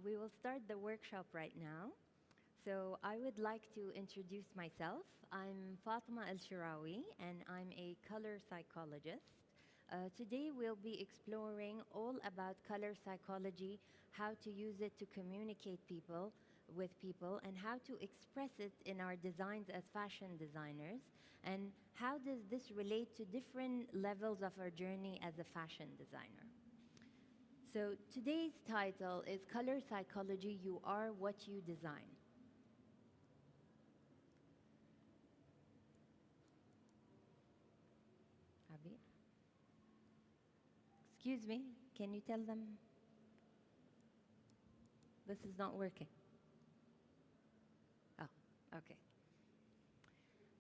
We will start the workshop right now. So I would like to introduce myself. I'm Fatma Al-Shirawi, and I'm a color psychologist. Today we'll be exploring all about color psychology, how to use it to communicate with people, and how to express it in our designs as fashion designers, and how does this relate to different levels of our journey as a fashion designer. So today's title is Color Psychology, You Are What You Design. Abi? Excuse me, can you tell them this is not working? Oh, okay.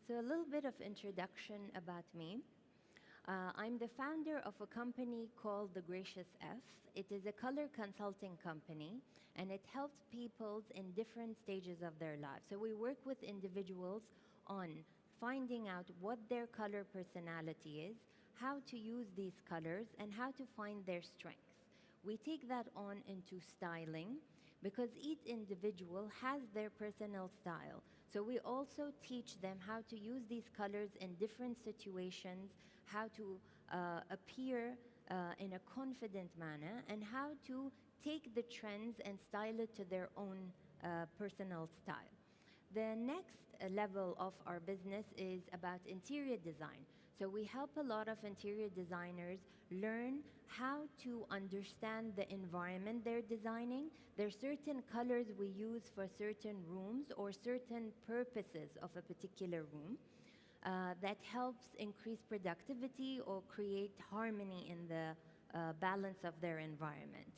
So a little bit of introduction about me. I'm the founder of a company called The Gracious F. It is a color consulting company, and it helps people in different stages of their lives. So we work with individuals on finding out what their color personality is, how to use these colors, and how to find their strengths. We take that on into styling because each individual has their personal style. So we also teach them how to use these colors in different situations, how to appear in a confident manner, and how to take the trends and style it to their own personal style. The next level of our business is about interior design. So we help a lot of interior designers learn how to understand the environment they're designing. There are certain colors we use for certain rooms or certain purposes of a particular room. That helps increase productivity or create harmony in the balance of their environment.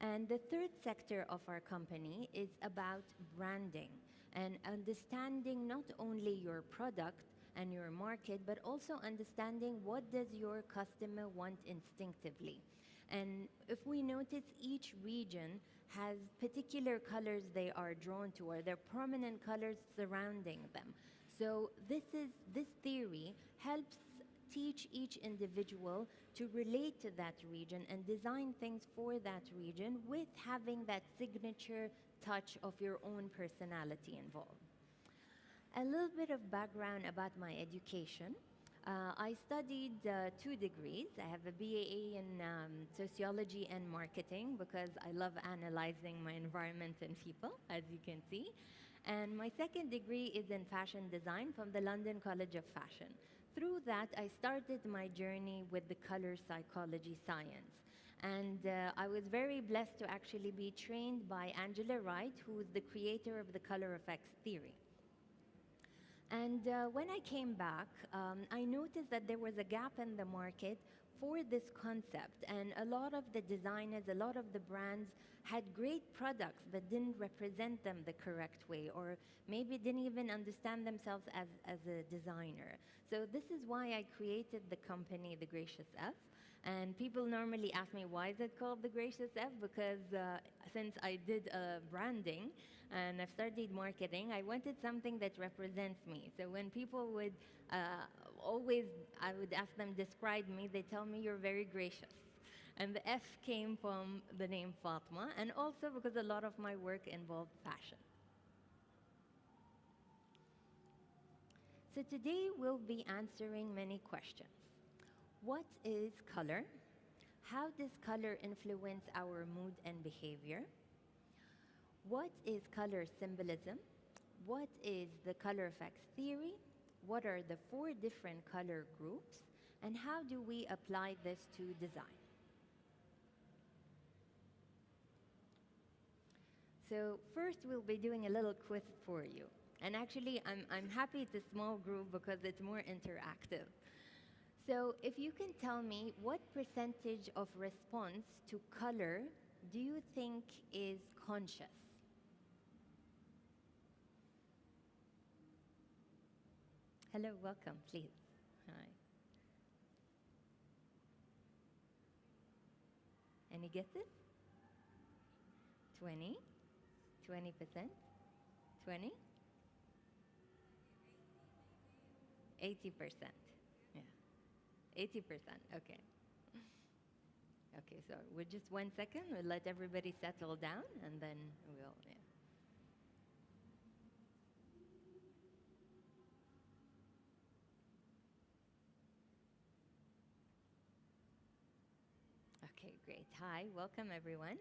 And the third sector of our company is about branding and understanding not only your product and your market, but also understanding what does your customer want instinctively. And if we notice, each region has particular colors they are drawn to, or there are prominent colors surrounding them. So this theory helps teach each individual to relate to that region and design things for that region with having that signature touch of your own personality involved. A little bit of background about my education. I studied 2 degrees. I have a BAA in sociology and marketing because I love analyzing my environment and people, as you can see. And my second degree is in fashion design from the London College of Fashion. Through that, I started my journey with the color psychology science. And I was very blessed to actually be trained by Angela Wright, who is the creator of the color effects theory. And when I came back, I noticed that there was a gap in the market for this concept. And a lot of the designers, a lot of the brands had great products but didn't represent them the correct way, or maybe didn't even understand themselves as a designer. So this is why I created the company, The Gracious F. And people normally ask me, why is it called The Gracious F? Because since I did branding and I've studied marketing, I wanted something that represents me. So when people would I would ask them, describe me, they tell me you're very gracious. And the F came from the name Fatma, and also because a lot of my work involved fashion. So today we'll be answering many questions. What is color? How does color influence our mood and behavior? What is color symbolism? What is the color effects theory? What are the 4 different color groups? And how do we apply this to design? So first we'll be doing a little quiz for you. And actually I'm happy it's a small group because it's more interactive. So if you can tell me what percentage of response to color do you think is conscious? Hello, welcome, please. Hi. Any guesses? 20? 20%? 20? 80%. Yeah. 80%, okay. Okay, so with just 1 second, we'll let everybody settle down and then we'll, yeah. Okay, great. Hi, welcome everyone.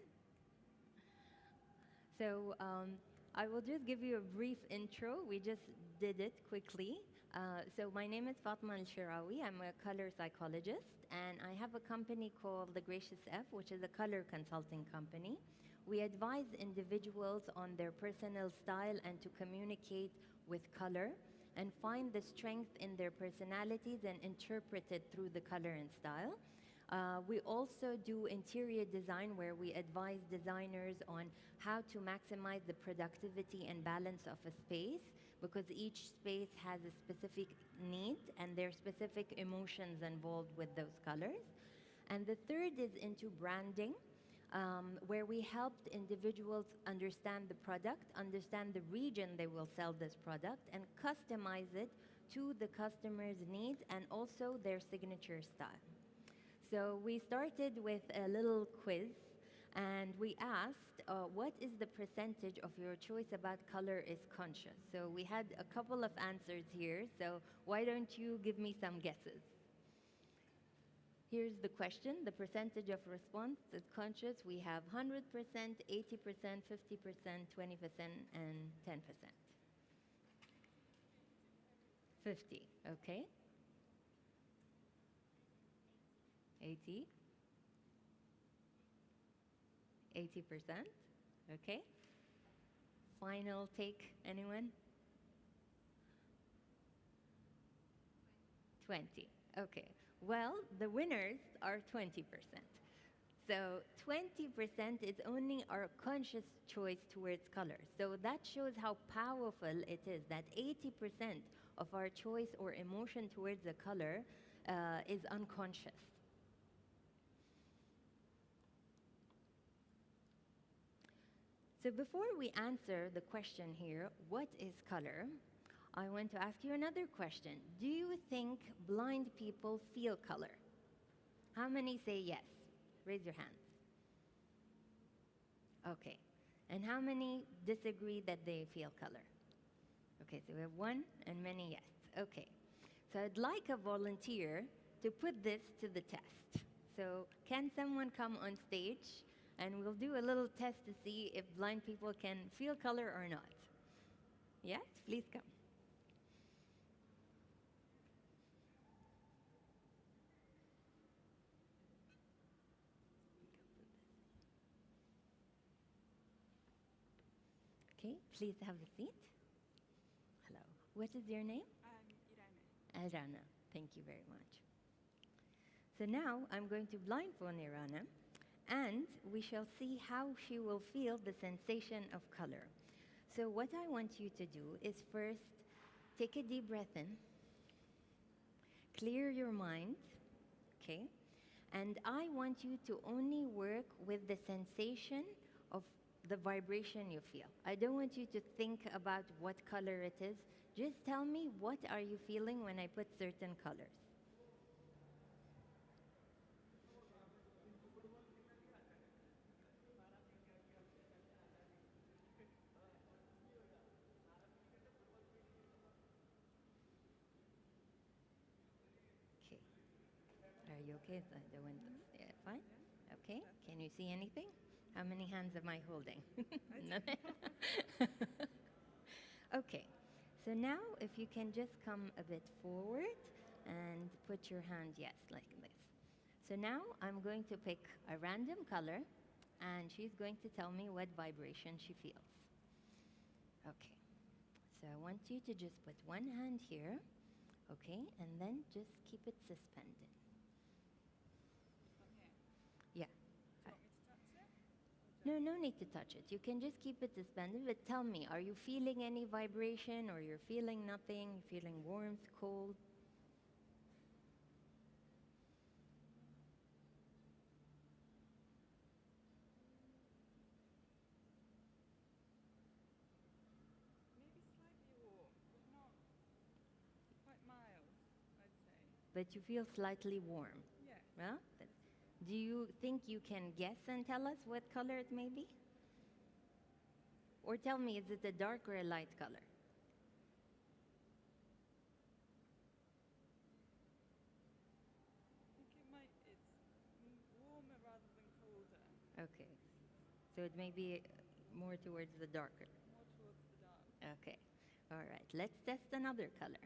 So I will just give you a brief intro. We just did it quickly. So my name is Fatma Al-Shirawi. I'm a color psychologist, and I have a company called The Gracious F, which is a color consulting company. We advise individuals on their personal style and to communicate with color and find the strength in their personalities and interpret it through the color and style. We also do interior design where we advise designers on how to maximize the productivity and balance of a space because each space has a specific need and there are specific emotions involved with those colors. And the third is into branding, where we helped individuals understand the product, understand the region they will sell this product, and customize it to the customer's needs and also their signature style. So we started with a little quiz and we asked, what is the percentage of your choice about color is conscious? So we had a couple of answers here, so why don't you give me some guesses? Here's the question, the percentage of response is conscious. We have 100%, 80%, 50%, 20%, and 10%. 50, okay. 80. 80%, okay. Final take, anyone? 20, okay. Well, the winners are 20%. So 20% is only our conscious choice towards color. So that shows how powerful it is that 80% of our choice or emotion towards a color is unconscious. So before we answer the question here, what is color? I want to ask you another question. Do you think blind people feel color? How many say yes? Raise your hands. Okay. And how many disagree that they feel color? Okay, so we have one and many yes. Okay. So I'd like a volunteer to put this to the test. So can someone come on stage and we'll do a little test to see if blind people can feel color or not? Yes, please come. Okay, please have a seat. Hello. What is your name? Irana. Irana. Thank you very much. So now I'm going to blindfold Irana and we shall see how she will feel the sensation of color. So what I want you to do is first take a deep breath in, clear your mind, okay? And I want you to only work with the sensation of the vibration you feel. I don't want you to think about what color it is. Just tell me what are you feeling when I put certain colors. Okay. Are you okay? I don't want this. Yeah, fine? Okay. Can you see anything? How many hands am I holding? None? Okay. So now if you can just come a bit forward and put your hand, yes, like this. So now I'm going to pick a random color and she's going to tell me what vibration she feels. Okay. So I want you to just put one hand here, okay, and then just keep it suspended. Yeah. Do you want me to touch it? No, no need to touch it. You can just keep it suspended, but tell me, are you feeling any vibration or you're feeling nothing? Feeling warmth, cold? Maybe slightly warm, but not quite mild, I'd say. But you feel slightly warm. Yes. Well, Do you think you can guess and tell us what color it may be? Or tell me, is it a dark or a light color? I think it's warmer rather than colder, Okay. So it may be more towards the darker. more towards the dark. Okay. All right. Let's test another color.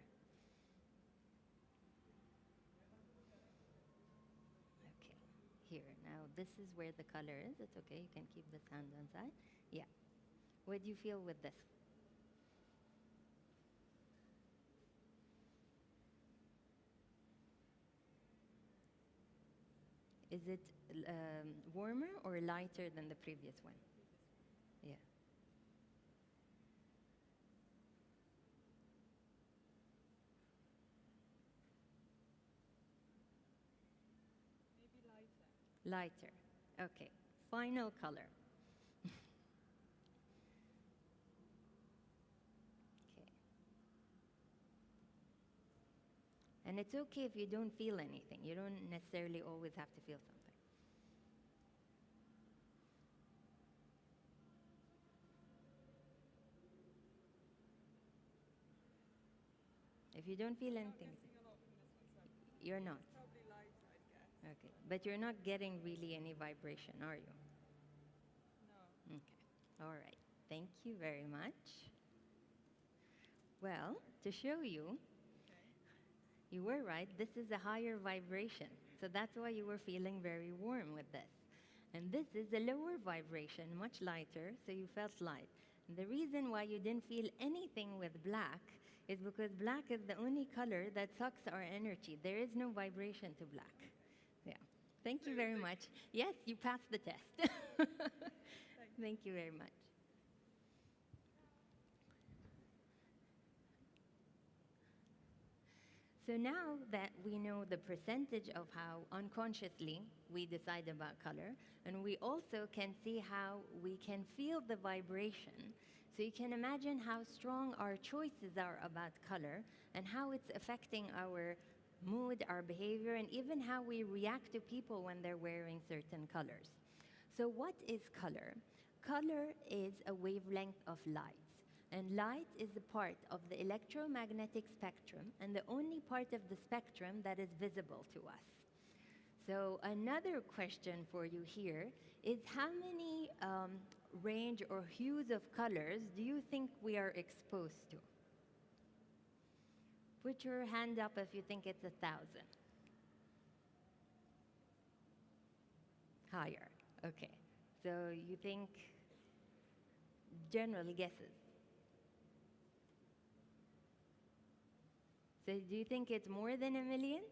Okay. Here. Now, this is where the color is. It's okay. You can keep this hand on side. Yeah. What do you feel with this? Is it warmer or lighter than the previous one? Yeah. Maybe lighter. Lighter. Okay. Final color. Okay. And it's okay if you don't feel anything. You don't necessarily always have to feel something. If you don't feel I'm not anything, guessing a lot from this one, so you're not. it's probably lighter, I'd guess. Okay. But you're not getting really any vibration, are you? No. Okay. All right. Thank you very much. Well, to show you, Okay. you were right. This is a higher vibration. So that's why you were feeling very warm with this. And this is a lower vibration, much lighter, so you felt light. And the reason why you didn't feel anything with black is because black is the only color that sucks our energy. There is no vibration to black. Yeah. Thank you very much. Yes, you passed the test. Thank you very much. So now that we know the percentage of how unconsciously we decide about color, and we also can see how we can feel the vibration, so you can imagine how strong our choices are about color and how it's affecting our mood, our behavior, and even how we react to people when they're wearing certain colors. So, what is color? Color is a wavelength of light. And light is a part of the electromagnetic spectrum and the only part of the spectrum that is visible to us. So, another question for you here is how many range or hues of colors do you think we are exposed to? Put your hand up if you think it's 1,000. Higher. Okay. So, you think generally guesses. So do you think it's more than 1,000,000?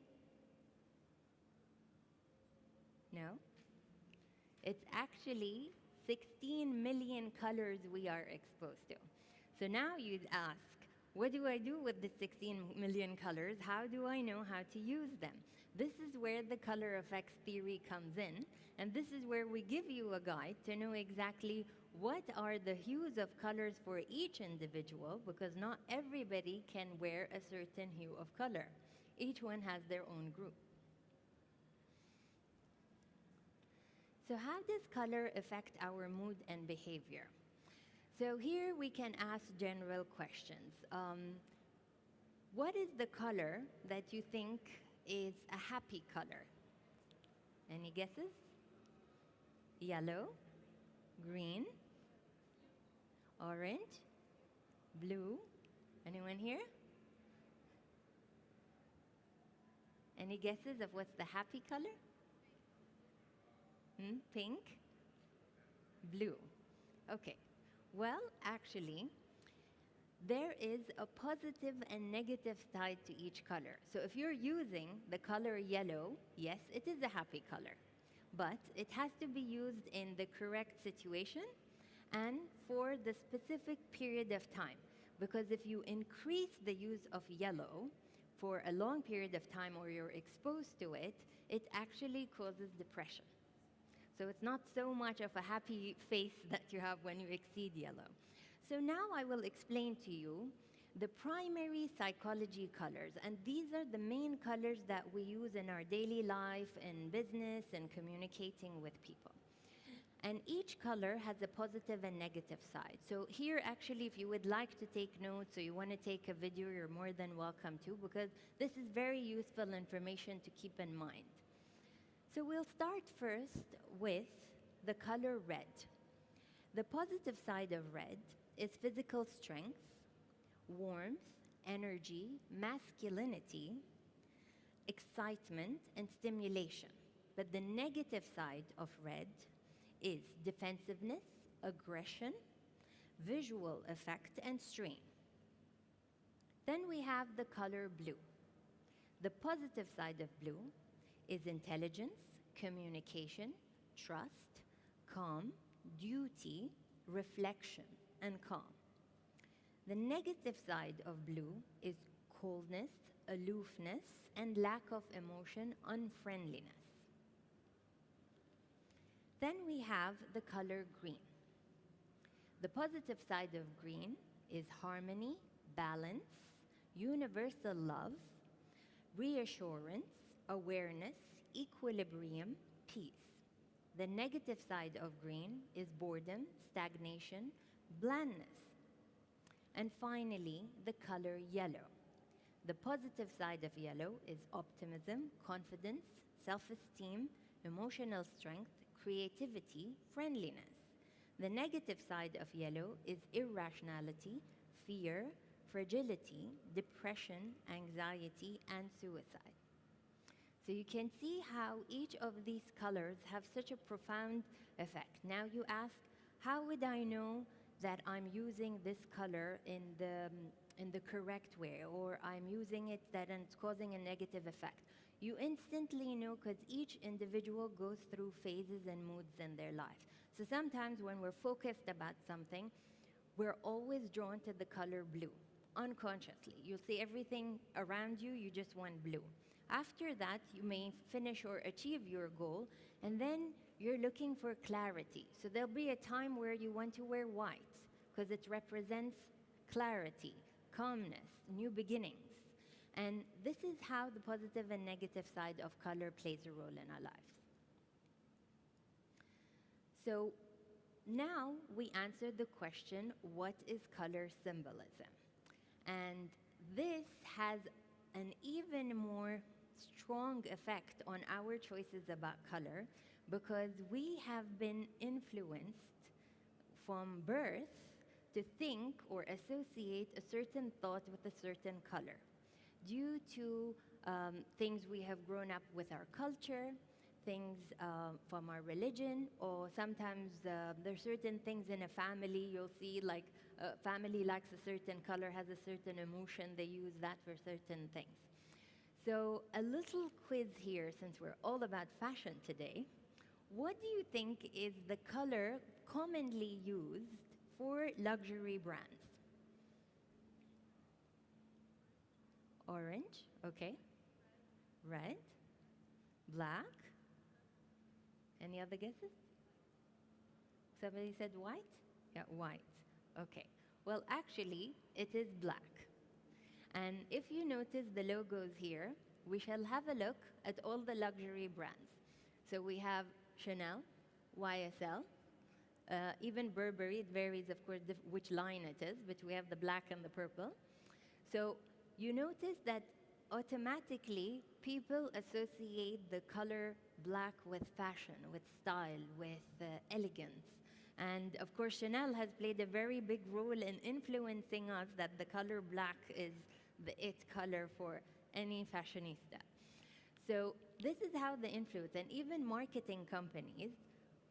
No. It's actually 16 million colors we are exposed to. So now you'd ask, what do I do with the 16 million colors? How do I know how to use them? This is where the color effects theory comes in, and this is where we give you a guide to know exactly what are the hues of colors for each individual, because not everybody can wear a certain hue of color. Each one has their own group. So how does color affect our mood and behavior? So here we can ask general questions. What is the color that you think is a happy color? Any guesses? Yellow, green, orange, blue. Anyone here? Any guesses of what's the happy color? Pink? Blue. Okay. Well, actually, there is a positive and negative side to each color. So if you're using the color yellow, yes, it is a happy color. But it has to be used in the correct situation and for the specific period of time. Because if you increase the use of yellow for a long period of time or you're exposed to it, it actually causes depression. So it's not so much of a happy face that you have when you exceed yellow. So now I will explain to you the primary psychology colors, and these are the main colors that we use in our daily life, in business, and communicating with people. And each color has a positive and negative side. So here, actually, if you would like to take notes or you want to take a video, you're more than welcome to, because this is very useful information to keep in mind. So we'll start first with the color red. The positive side of red is physical strength, warmth, energy, masculinity, excitement, and stimulation. But the negative side of red is defensiveness, aggression, visual effect, and strain. Then we have the color blue. The positive side of blue is intelligence, communication, trust, calm, duty, reflection, and calm. The negative side of blue is coldness, aloofness, and lack of emotion, unfriendliness. Then we have the color green. The positive side of green is harmony, balance, universal love, reassurance, awareness, equilibrium, peace. The negative side of green is boredom, stagnation, blandness. And finally, the color yellow. The positive side of yellow is optimism, confidence, self-esteem, emotional strength, creativity, friendliness. The negative side of yellow is irrationality, fear, fragility, depression, anxiety, and suicide. So you can see how each of these colors have such a profound effect. Now you ask, how would I know that I'm using this color in the correct way, or I'm using it that it's causing a negative effect? You instantly know, because each individual goes through phases and moods in their life. So sometimes when we're focused about something, we're always drawn to the color blue, unconsciously. You'll see everything around you, you just want blue. After that, you may finish or achieve your goal, and then you're looking for clarity. So there'll be a time where you want to wear white, because it represents clarity, calmness, new beginnings. And this is how the positive and negative side of color plays a role in our lives. So now we answered the question, what is color symbolism? And this has an even more strong effect on our choices about color, because we have been influenced from birth to think or associate a certain thought with a certain color, due to things we have grown up with our culture, things from our religion, or sometimes there are certain things in a family. You'll see like a family likes a certain color, has a certain emotion, they use that for certain things. So a little quiz here, since we're all about fashion today. What do you think is the color commonly used for luxury brands? Orange, okay. Red, black. Any other guesses? Somebody said white? Yeah, white. Okay. Well, actually, it is black. And if you notice the logos here, we shall have a look at all the luxury brands. So we have Chanel, YSL, even Burberry. It varies, of course, which line it is, but we have the black and the purple. So you notice that automatically people associate the color black with fashion, with style, with elegance. And of course, Chanel has played a very big role in influencing us that the color black is the it color for any fashionista. So this is how the influence, and even marketing companies,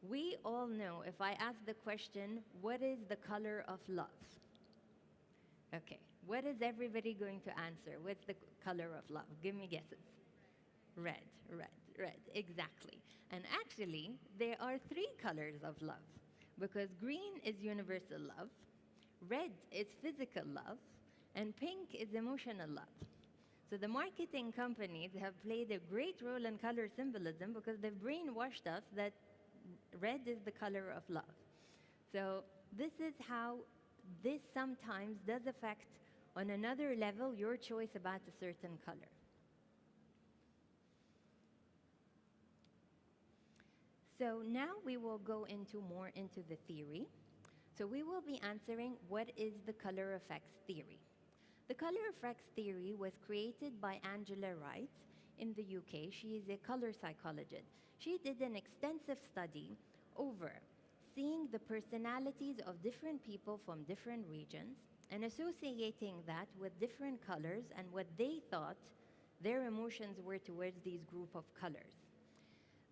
we all know, if I ask the question, what is the color of love? Okay, what is everybody going to answer? What's the color of love? Give me guesses. Red, red, red, exactly. And actually, there are 3 colors of love, because green is universal love, red is physical love, and pink is emotional love. So the marketing companies have played a great role in color symbolism, because they've brainwashed us that red is the color of love. So this is how this sometimes does affect On another level, your choice about a certain color. So now we will go more into the theory. So we will be answering what is the color effects theory. The color effects theory was created by Angela Wright in the UK. She is a color psychologist. She did an extensive study over seeing the personalities of different people from different regions and associating that with different colors and what they thought their emotions were towards these group of colors.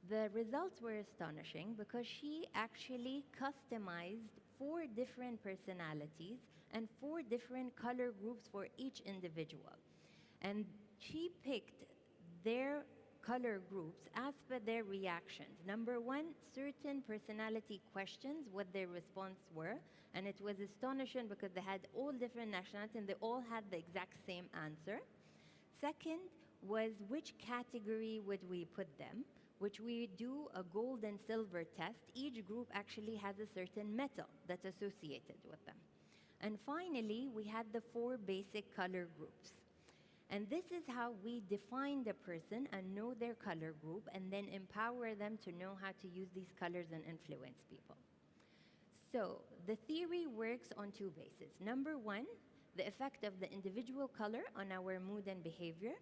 The results were astonishing because she actually customized 4 different personalities and 4 different color groups for each individual. And she picked their color groups as per their reactions. Number 1, certain personality questions, what their response were. And it was astonishing because they had all different nationalities and they all had the exact same answer. Second was which category would we put them, which we do a gold and silver test. Each group actually has a certain metal that's associated with them. And finally, we had the 4 basic color groups. And this is how we define the person and know their color group and then empower them to know how to use these colors and influence people. So the theory works on 2 bases. Number 1, the effect of the individual color on our mood and behavior.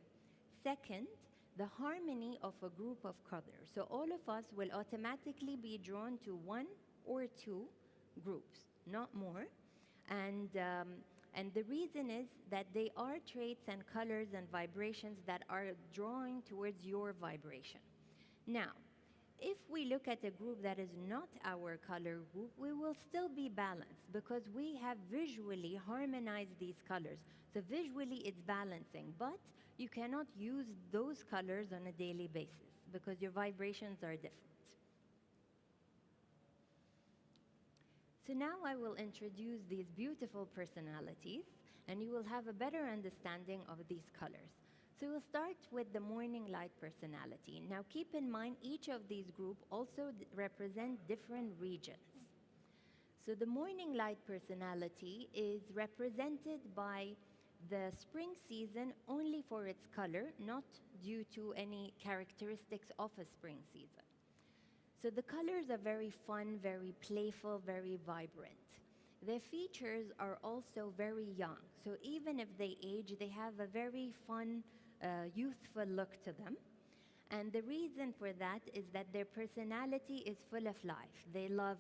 Second, the harmony of a group of colors. So all of us will automatically be drawn to 1 or 2 groups, not more. And the reason is that they are traits and colors and vibrations that are drawing towards your vibration. Now, if we look at a group that is not our color group, we will still be balanced because we have visually harmonized these colors. So visually it's balancing, but you cannot use those colors on a daily basis because your vibrations are different. So now I will introduce these beautiful personalities and you will have a better understanding of these colors. So we'll start with the morning light personality. Now keep in mind each of these groups also represent different regions. So the morning light personality is represented by the spring season only for its color, not due to any characteristics of a spring season. So the colors are very fun, very playful, very vibrant. Their features are also very young. So even if they age, they have a very fun, youthful look to them. And the reason for that is that their personality is full of life. They love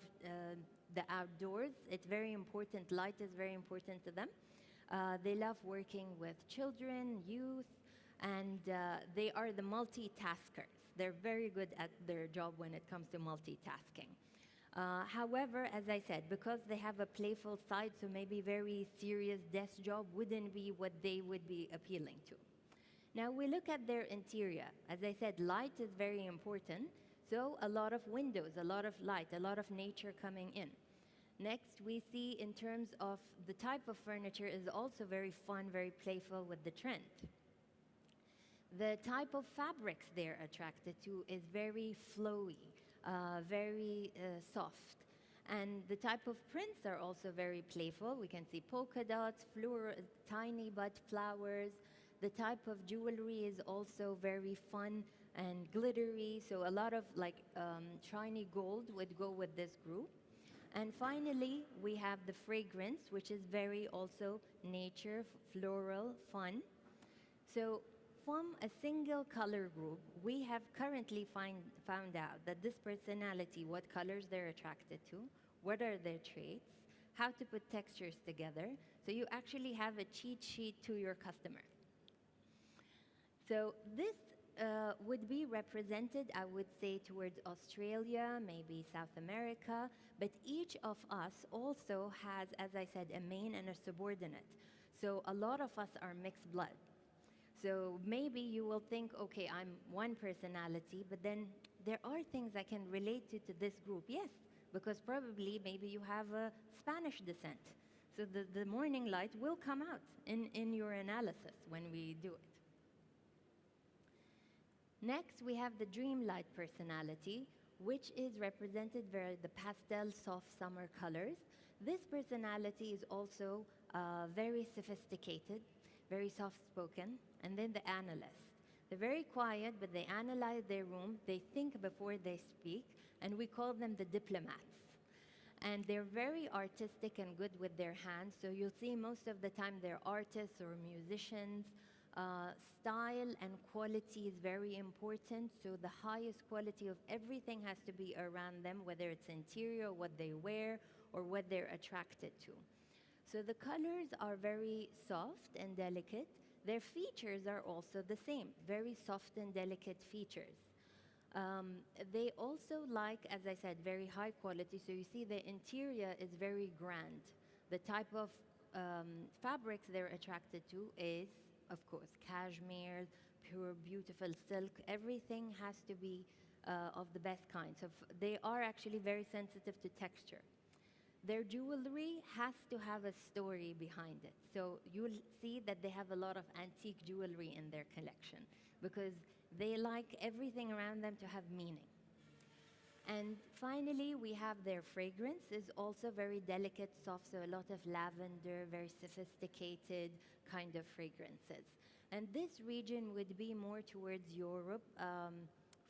the outdoors. It's very important. Light is very important to them. They love working with children, youth, and they are the multitaskers. They're very good at their job when it comes to multitasking. However, as I said, because they have a playful side, so maybe very serious desk job wouldn't be what they would be appealing to. Now we look at their interior. As I said, light is very important. So a lot of windows, a lot of light, a lot of nature coming in. Next, we see in terms of the type of furniture is also very fun, very playful with the trend. The type of fabrics they're attracted to is very flowy, very soft. And the type of prints are also very playful. We can see polka dots, tiny bud flowers. The type of jewelry is also very fun and glittery. So a lot of shiny gold would go with this group. And finally, we have the fragrance, which is very also nature, floral, fun. So from a single color group, we have currently found out that this personality, what colors they're attracted to, what are their traits, how to put textures together. So you actually have a cheat sheet to your customer. So this would be represented, I would say, towards Australia, maybe South America, but each of us also has, as I said, a main and a subordinate. So a lot of us are mixed blood. So maybe you will think, okay, I'm one personality, but then there are things I can relate to this group. Yes, because probably maybe you have a Spanish descent. So the morning light will come out in your analysis when we do it. Next, we have the dreamlight personality, which is represented by the pastel, soft summer colors. This personality is also very sophisticated, very soft spoken, and then the analyst. They're very quiet, but they analyze their room, they think before they speak, and we call them the diplomats. And they're very artistic and good with their hands, so you'll see most of the time they're artists or musicians. Style and quality is very important, so the highest quality of everything has to be around them, whether it's interior, what they wear, or what they're attracted to. So the colors are very soft and delicate. Their features are also the same, very soft and delicate features. They also like, as I said, very high quality. So you see the interior is very grand. The type of fabrics they're attracted to is, of course, cashmere, pure, beautiful silk. Everything has to be of the best kind. So they are actually very sensitive to texture. Their jewelry has to have a story behind it. So you'll see that they have a lot of antique jewelry in their collection because they like everything around them to have meaning. And finally, we have their fragrance is also very delicate, soft, so a lot of lavender, very sophisticated kind of fragrances. And this region would be more towards Europe.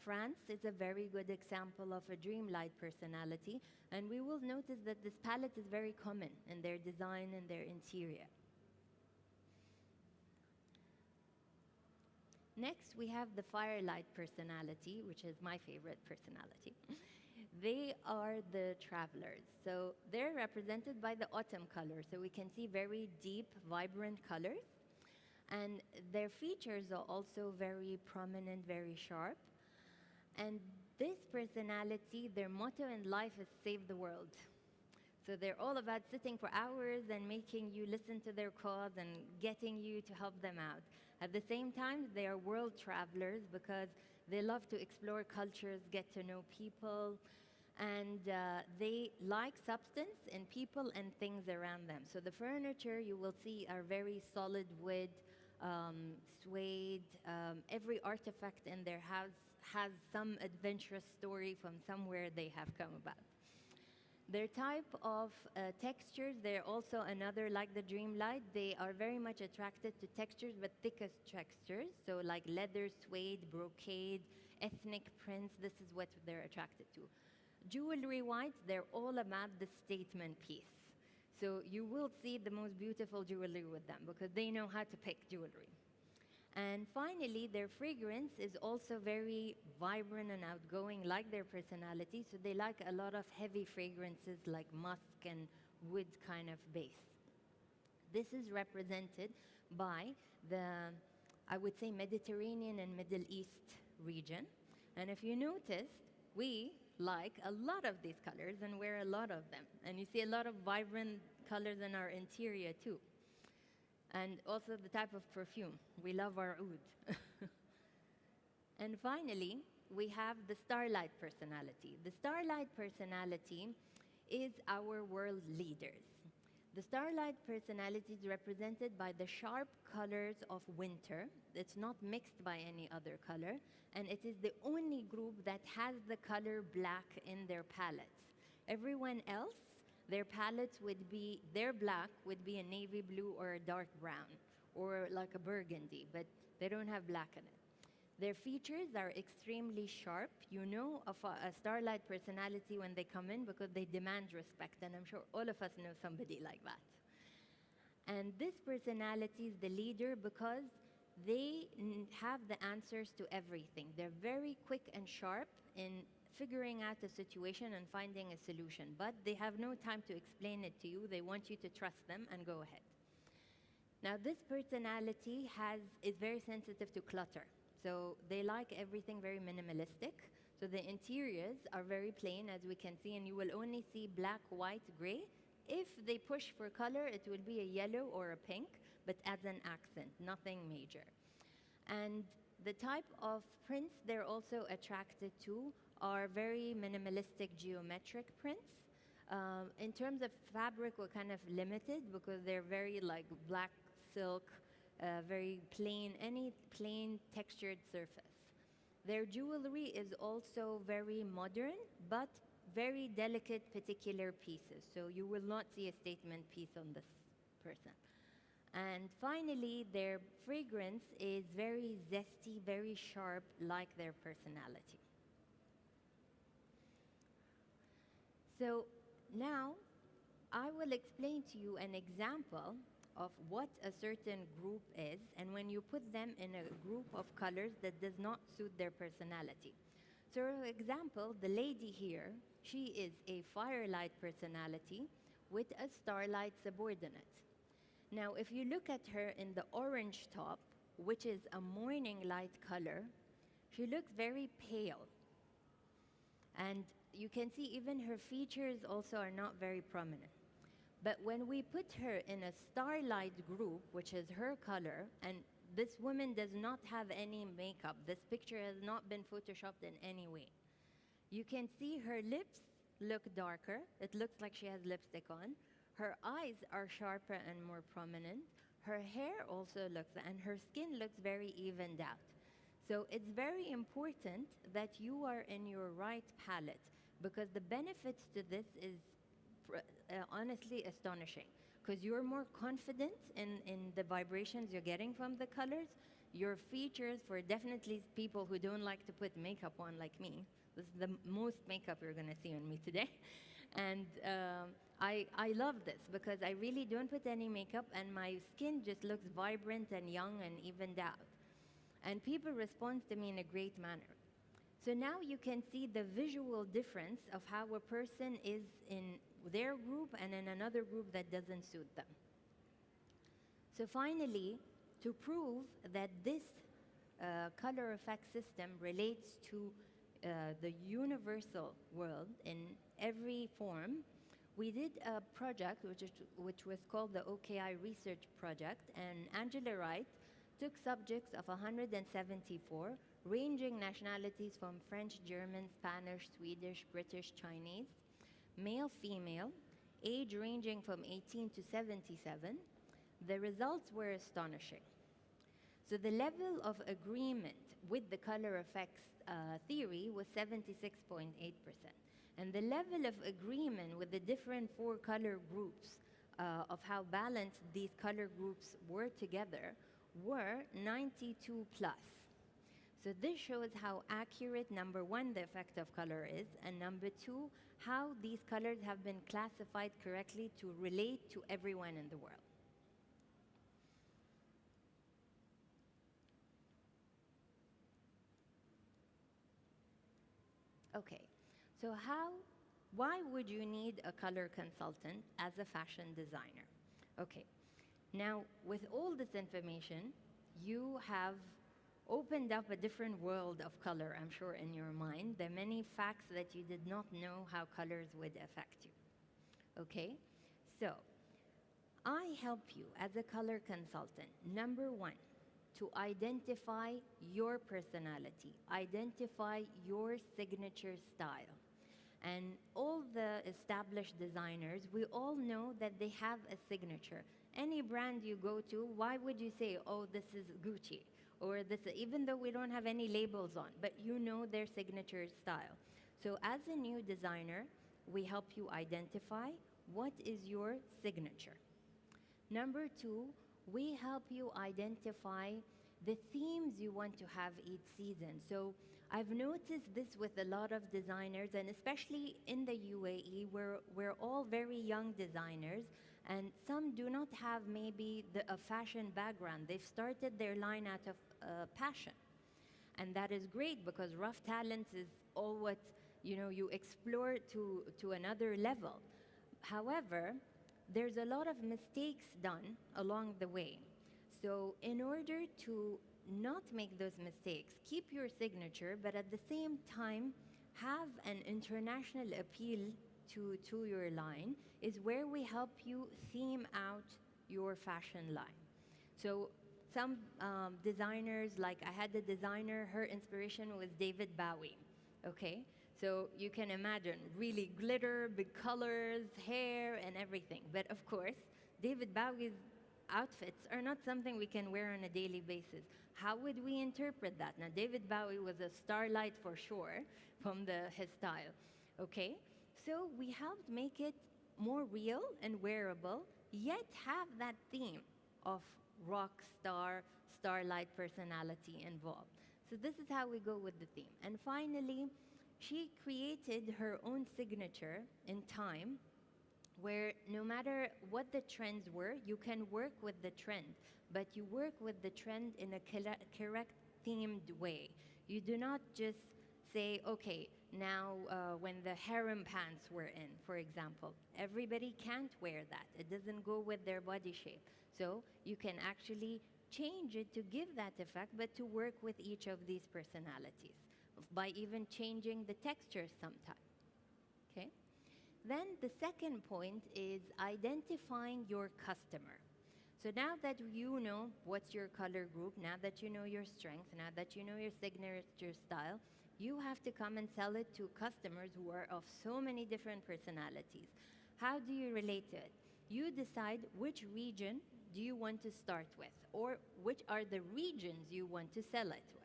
France is a very good example of a dreamlight personality, and we will notice that this palette is very common in their design and their interior. Next, we have the Firelight personality, which is my favorite personality. They are the travelers. So they're represented by the autumn color. So we can see very deep, vibrant colors. And their features are also very prominent, very sharp. And this personality, their motto in life is save the world. So they're all about sitting for hours and making you listen to their cause and getting you to help them out. At the same time, they are world travelers because they love to explore cultures, get to know people, and they like substance in people and things around them. So the furniture you will see are very solid wood, suede. Every artifact in their house has some adventurous story from somewhere they have come about. Their type of textures, they're also another, like the Dreamlight, they are very much attracted to textures, but thickest textures. So like leather, suede, brocade, ethnic prints, this is what they're attracted to. Jewelry-wise, they're all about the statement piece. So you will see the most beautiful jewelry with them because they know how to pick jewelry. And finally, their fragrance is also very vibrant and outgoing, like their personality. So they like a lot of heavy fragrances like musk and wood kind of base. This is represented by the, I would say, Mediterranean and Middle East region. And if you noticed, we like a lot of these colors and wear a lot of them. And you see a lot of vibrant colors in our interior too. And also the type of perfume. We love our oud. And finally, we have the Starlight personality. The Starlight personality is our world leaders. The Starlight personality is represented by the sharp colors of winter. It's not mixed by any other color. And it is the only group that has the color black in their palettes. Everyone else, their palettes would be, their black would be a navy blue or a dark brown or like a burgundy, but they don't have black in it. Their features are extremely sharp. You know of a Starlight personality when they come in because they demand respect, and I'm sure all of us know somebody like that. And this personality is the leader because they have the answers to everything. They're very quick and sharp in figuring out a situation and finding a solution, but they have no time to explain it to you. They want you to trust them and go ahead. Now, this personality is very sensitive to clutter. So they like everything very minimalistic. So the interiors are very plain, as we can see, and you will only see black, white, gray. If they push for color, it will be a yellow or a pink, but as an accent, nothing major. And the type of prints they're also attracted to are very minimalistic geometric prints. In terms of fabric, we're kind of limited because they're very like black silk, very plain, any plain textured surface. Their jewelry is also very modern, but very delicate, particular pieces. So you will not see a statement piece on this person. And finally, their fragrance is very zesty, very sharp, like their personality. So now I will explain to you an example of what a certain group is, and when you put them in a group of colors that does not suit their personality. So, for example, the lady here, she is a Firelight personality with a Starlight subordinate. Now, if you look at her in the orange top, which is a morning light color, she looks very pale. And you can see even her features also are not very prominent. But when we put her in a Starlight group, which is her color, and this woman does not have any makeup, this picture has not been photoshopped in any way. You can see her lips look darker. It looks like she has lipstick on. Her eyes are sharper and more prominent. Her hair also looks, and her skin looks very evened out. So it's very important that you are in your right palette, because the benefits to this is honestly astonishing, because you're more confident in the vibrations you're getting from the colors. Your features, for definitely people who don't like to put makeup on like me, this is the most makeup you're going to see on me today. And I love this because I really don't put any makeup, and my skin just looks vibrant and young and evened out. And people respond to me in a great manner. So now you can see the visual difference of how a person is in their group and in another group that doesn't suit them. So finally, to prove that this color effect system relates to the universal world in every form, we did a project which was called the OKI Research Project, and Angela Wright took subjects of 174, ranging nationalities from French, German, Spanish, Swedish, British, Chinese, male, female, age ranging from 18 to 77. The results were astonishing. So the level of agreement with the color effects theory was 76.8%. And the level of agreement with the different four color groups of how balanced these color groups were together were 92 plus. So this shows how accurate, number one, the effect of color is, and number two, how these colors have been classified correctly to relate to everyone in the world. Okay, so why would you need a color consultant as a fashion designer? Okay, now with all this information, you have opened up a different world of color, I'm sure, in your mind. There are many facts that you did not know how colors would affect you. Okay, so I help you as a color consultant, number one, to identify your personality, identify your signature style. And all the established designers, we all know that they have a signature. Any brand you go to, why would you say, oh, this is Gucci? Or this, even though we don't have any labels on, but you know their signature style. So as a new designer, we help you identify what is your signature. Number two, we help you identify the themes you want to have each season. So I've noticed this with a lot of designers, and especially in the UAE, we're all very young designers, and some do not have maybe a fashion background. They've started their line out of passion. And that is great, because rough talents is all what you explore to another level. However, there's a lot of mistakes done along the way. So in order to not make those mistakes, keep your signature, but at the same time have an international appeal to your line, is where we help you theme out your fashion line. So some designers, like I had a designer, her inspiration was David Bowie, okay? So you can imagine, really glitter, big colors, hair, and everything. But of course, David Bowie's outfits are not something we can wear on a daily basis. How would we interpret that? Now, David Bowie was a starlight for sure from his style, okay? So we helped make it more real and wearable, yet have that theme of rock star, starlight personality involved. So this is how we go with the theme. And finally, she created her own signature in time where no matter what the trends were, you can work with the trend, but you work with the trend in a correct themed way. You do not just say, okay, now when the harem pants were in, for example, everybody can't wear that. It doesn't go with their body shape. So you can actually change it to give that effect, but to work with each of these personalities by even changing the textures sometimes. Okay? Then the second point is identifying your customer. So now that you know what's your color group, now that you know your strength, now that you know your signature style, you have to come and sell it to customers who are of so many different personalities. How do you relate to it? You decide which region do you want to start with, or which are the regions you want to sell it with.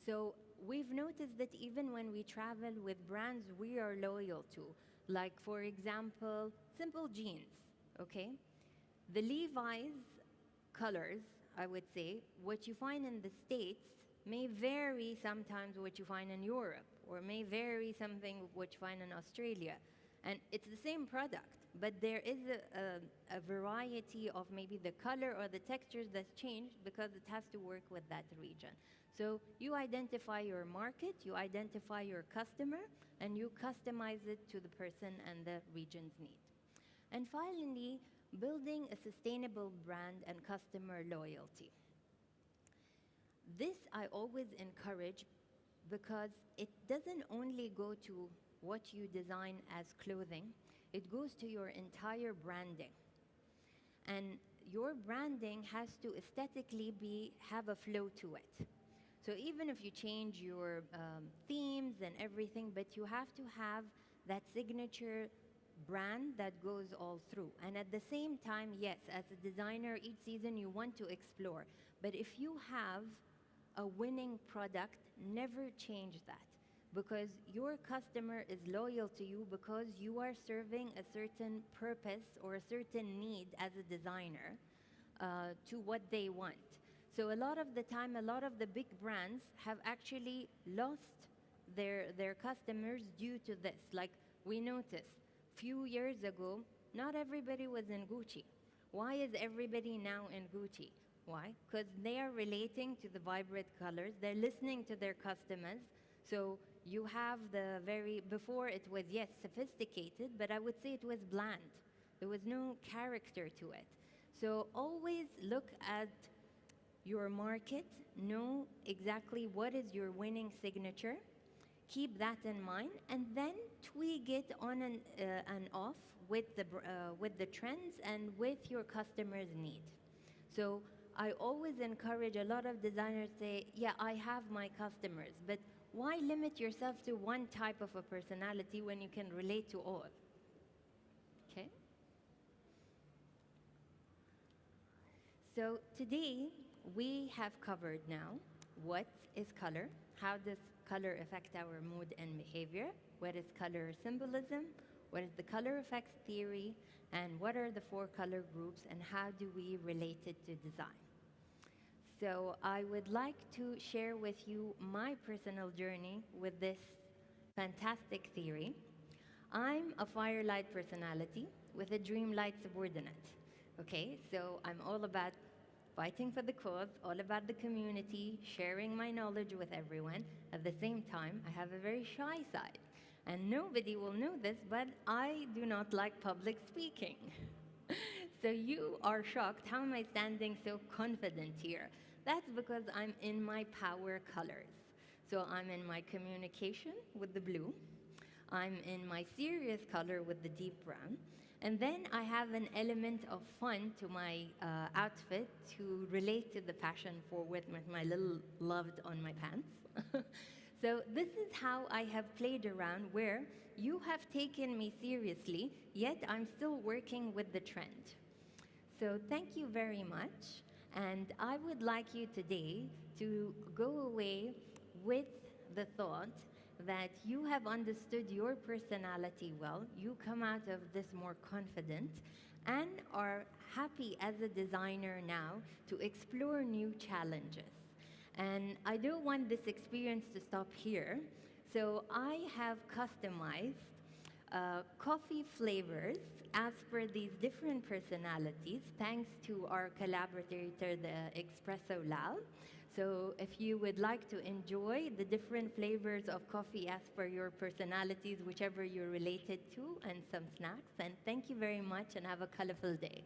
So we've noticed that even when we travel with brands we are loyal to, like for example, simple jeans, okay? The Levi's colors, I would say, what you find in the States may vary sometimes what you find in Europe, or may vary something what you find in Australia. And it's the same product, but there is a variety of maybe the color or the textures that's changed because it has to work with that region. So you identify your market, you identify your customer, and you customize it to the person and the region's need. And finally, building a sustainable brand and customer loyalty. This I always encourage because it doesn't only go to what you design as clothing, it goes to your entire branding. And your branding has to aesthetically have a flow to it. So even if you change your themes and everything, but you have to have that signature brand that goes all through. And at the same time, yes, as a designer, each season you want to explore. But if you have a winning product, never change that. Because your customer is loyal to you because you are serving a certain purpose or a certain need as a designer to what they want. So a lot of the time, a lot of the big brands have actually lost their customers due to this. Like we noticed, few years ago, not everybody was in Gucci. Why is everybody now in Gucci? Why? Because they are relating to the vibrant colors. They're listening to their customers. So you have before it was, yes, sophisticated, but I would say it was bland. There was no character to it. So always look at your market, know exactly what is your winning signature, keep that in mind, and then tweak it on and off with the trends and with your customer's need. So I always encourage a lot of designers say, yeah, I have my customers, but why limit yourself to one type of a personality when you can relate to all? Okay? So today we have covered now what is color, how does color affect our mood and behavior, what is color symbolism, what is the color effects theory, and what are the 4 color groups, and how do we relate it to design. So I would like to share with you my personal journey with this fantastic theory. I'm a Firelight personality with a Dreamlight subordinate. Okay, so I'm all about fighting for the cause, all about the community, sharing my knowledge with everyone. At the same time, I have a very shy side. And nobody will know this, but I do not like public speaking. So you are shocked, how am I standing so confident here? That's because I'm in my power colors. So I'm in my communication with the blue, I'm in my serious color with the deep brown, and then I have an element of fun to my outfit to relate to the fashion forward with my little loved on my pants. So this is how I have played around, where you have taken me seriously, yet I'm still working with the trend. So thank you very much, and I would like you today to go away with the thought that you have understood your personality well. You come out of this more confident and are happy as a designer now to explore new challenges. And I don't want this experience to stop here. So I have customized coffee flavors as per these different personalities, thanks to our collaborator, the Espresso Lab. So if you would like to enjoy the different flavors of coffee as per your personalities, whichever you're related to, and some snacks, and thank you very much and have a colorful day.